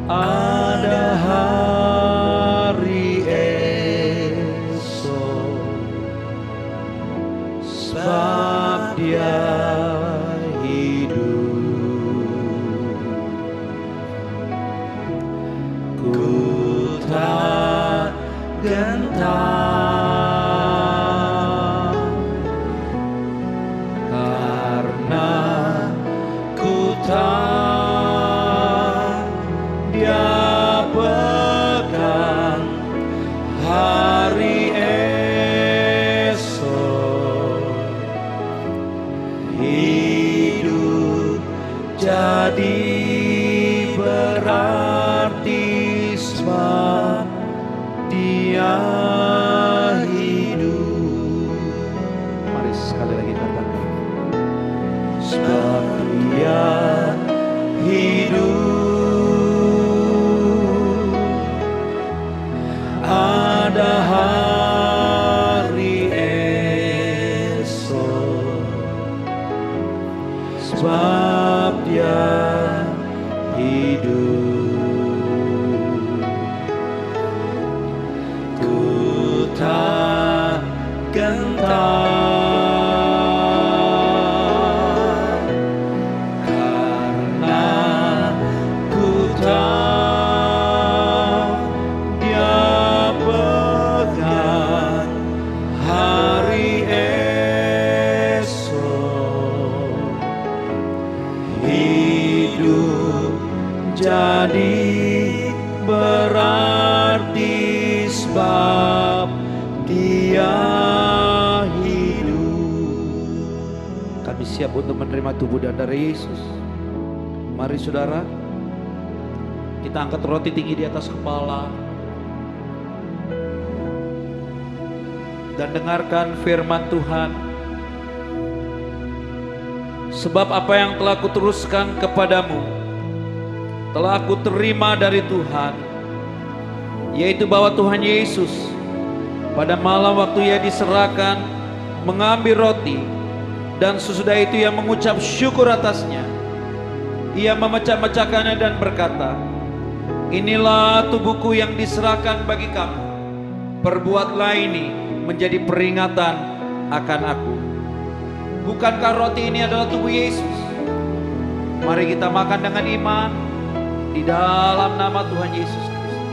ada hari esok. Sebab Dia hidup, ku tak gentar. Dia pegang hari esok. Hidup jadi berarti sebab Dia hidup. Mari sekali lagi katakan. Sebab Dia hidup, ada hari esok. Sebab Dia hidup, ku tak gentar. Jadi berarti sebab Dia hidup. Kami siap untuk menerima tubuh dan darah Yesus. Mari saudara, kita angkat roti tinggi di atas kepala dan dengarkan firman Tuhan. Sebab apa yang telah kuteruskan kepadamu telah aku terima dari Tuhan, yaitu bahwa Tuhan Yesus pada malam waktu Ia diserahkan mengambil roti, dan sesudah itu Ia mengucap syukur atasnya. Ia memecah-mecahkannya dan berkata, inilah tubuhku yang diserahkan bagi kamu. Perbuatlah ini menjadi peringatan akan aku. Bukankah roti ini adalah tubuh Yesus? Mari kita makan dengan iman di dalam nama Tuhan Yesus Kristus.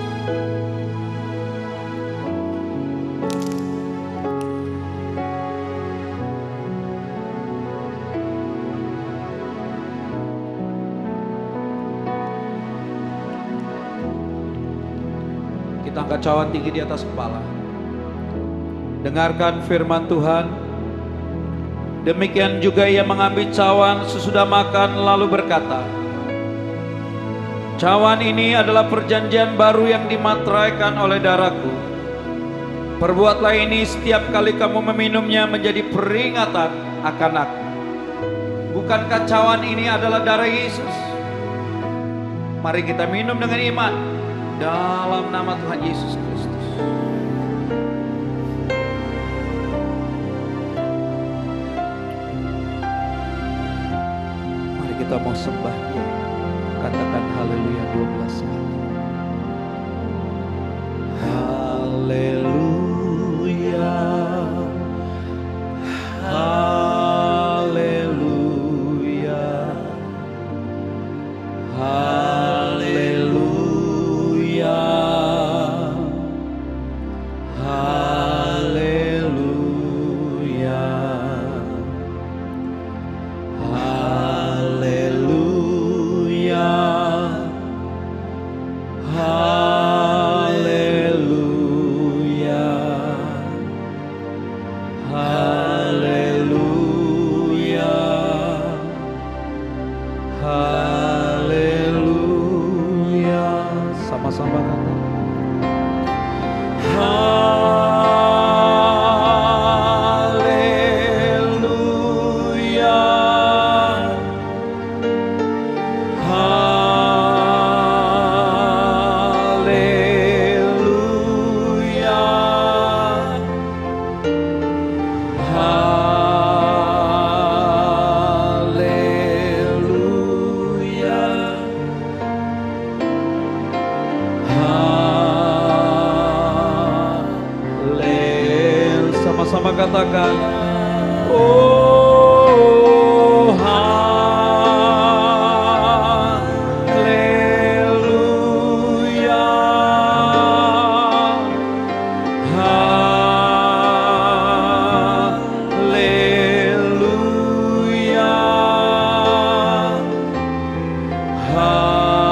Kita angkat cawan tinggi di atas kepala. Dengarkan firman Tuhan. Demikian juga Ia mengambil cawan sesudah makan lalu berkata, cawan ini adalah perjanjian baru yang dimateraikan oleh darahku. Perbuatlah ini setiap kali kamu meminumnya menjadi peringatan akan aku. Bukankah cawan ini adalah darah Yesus? Mari kita minum dengan iman dalam nama Tuhan Yesus Kristus. kita mau sembah Dia. Katakan haleluya 12 kali. Haleluya, haleluya, haleluya, haleluya, haleluya, haleluya, haleluya, haleluya. Sama-sama kata. Haleluya, haleluya, haleluya. Sama-sama katakan. Oh, haleluya, haleluya, haleluya, haleluya.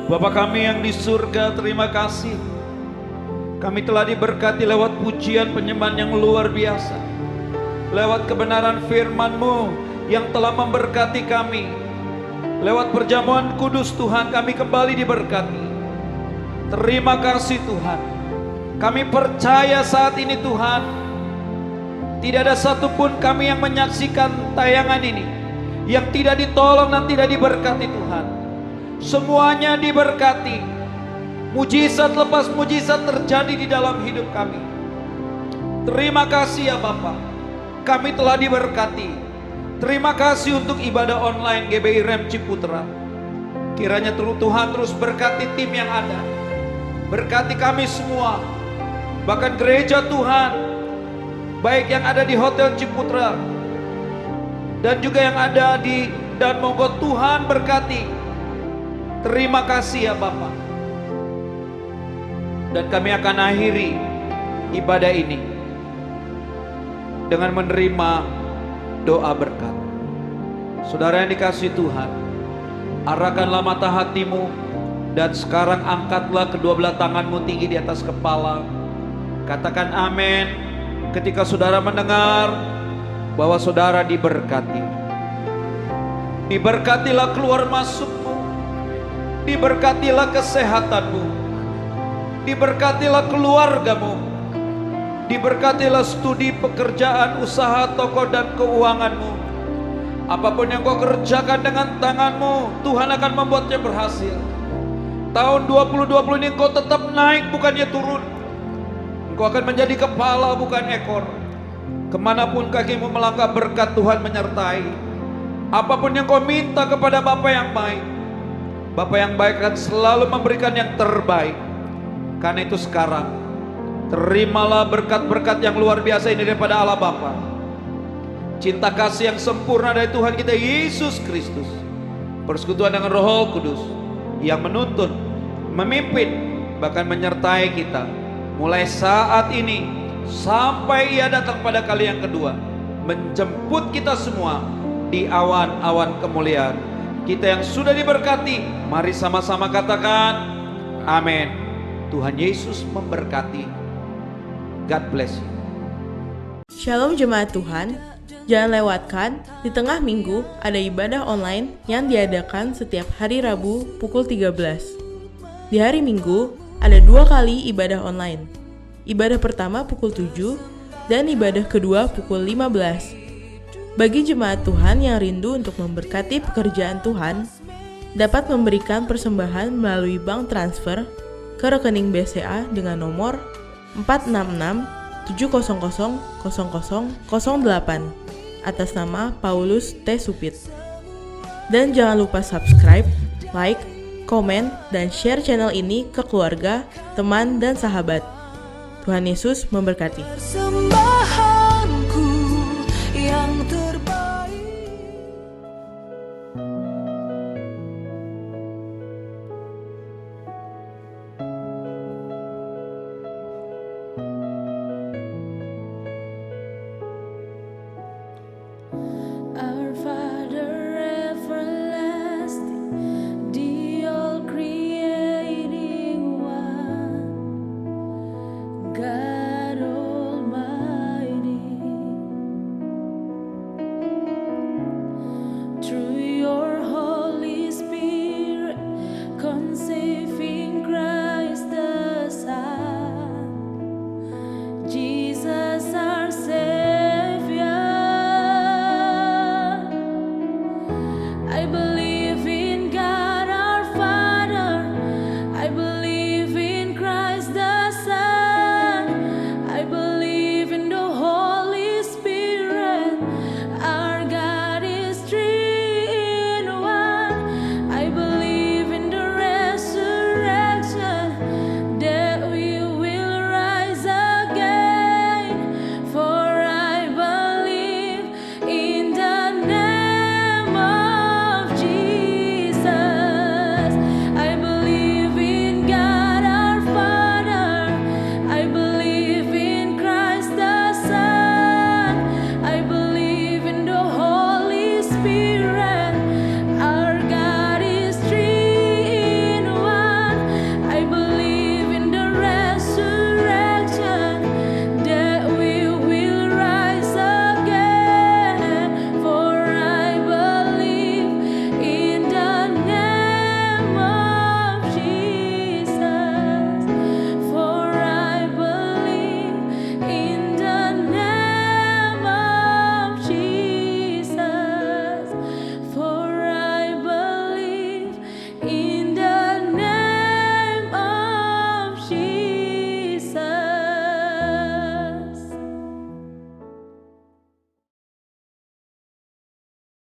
Bapa kami yang di surga, terima kasih. Kami telah diberkati lewat pujian penyembahan yang luar biasa, lewat kebenaran firman-Mu yang telah memberkati kami. Lewat perjamuan kudus Tuhan, kami kembali diberkati. Terima kasih Tuhan. Kami percaya saat ini Tuhan, tidak ada satupun kami yang menyaksikan tayangan ini yang tidak ditolong dan tidak diberkati Tuhan. Semuanya diberkati. Mujizat lepas mujizat terjadi di dalam hidup kami. Terima kasih ya Bapa, kami telah diberkati. Terima kasih untuk ibadah online GBI Rem Ciputra. Kiranya Tuhan terus berkati tim yang ada, berkati kami semua, bahkan gereja Tuhan, baik yang ada di Hotel Ciputra dan juga yang ada di Dan Mogot. Tuhan berkati. Terima kasih ya Bapa. Dan kami akan akhiri ibadah ini dengan menerima doa berkat. Saudara yang dikasihi Tuhan, arahkanlah mata hatimu dan sekarang angkatlah kedua belah tanganmu tinggi di atas kepala. Katakan amin ketika saudara mendengar bahwa saudara diberkati. Diberkatilah keluar masukmu, diberkatilah kesehatanmu, diberkatilah keluargamu, diberkatilah studi, pekerjaan, usaha, toko dan keuanganmu. Apapun yang kau kerjakan dengan tanganmu, Tuhan akan membuatnya berhasil. Tahun 2020 ini kau tetap naik, bukannya turun. Engkau akan menjadi kepala, bukan ekor. Kemanapun kakimu melangkah, berkat Tuhan menyertai. Apapun yang kau minta kepada Bapa yang baik, Bapa yang baik akan selalu memberikan yang terbaik. Karena itu sekarang, terimalah berkat-berkat yang luar biasa ini daripada Allah Bapa. Cinta kasih yang sempurna dari Tuhan kita Yesus Kristus, persekutuan dengan Roh Kudus yang menuntun, memimpin, bahkan menyertai kita mulai saat ini sampai Ia datang pada kali yang kedua, menjemput kita semua di awan-awan kemuliaan. Kita yang sudah diberkati, mari sama-sama katakan amin. Tuhan Yesus memberkati. God bless you. Shalom jemaat Tuhan, jangan lewatkan di tengah minggu ada ibadah online yang diadakan setiap hari Rabu pukul 13. Di hari Minggu ada 2 kali ibadah online. Ibadah pertama pukul 7 dan ibadah kedua pukul 15. Bagi jemaat Tuhan yang rindu untuk memberkati pekerjaan Tuhan, dapat memberikan persembahan melalui bank transfer ke rekening BCA dengan nomor 466-700-0008 atas nama Paulus T. Supit. Dan jangan lupa subscribe, like, komen, dan share channel ini ke keluarga, teman, dan sahabat. Tuhan Yesus memberkati.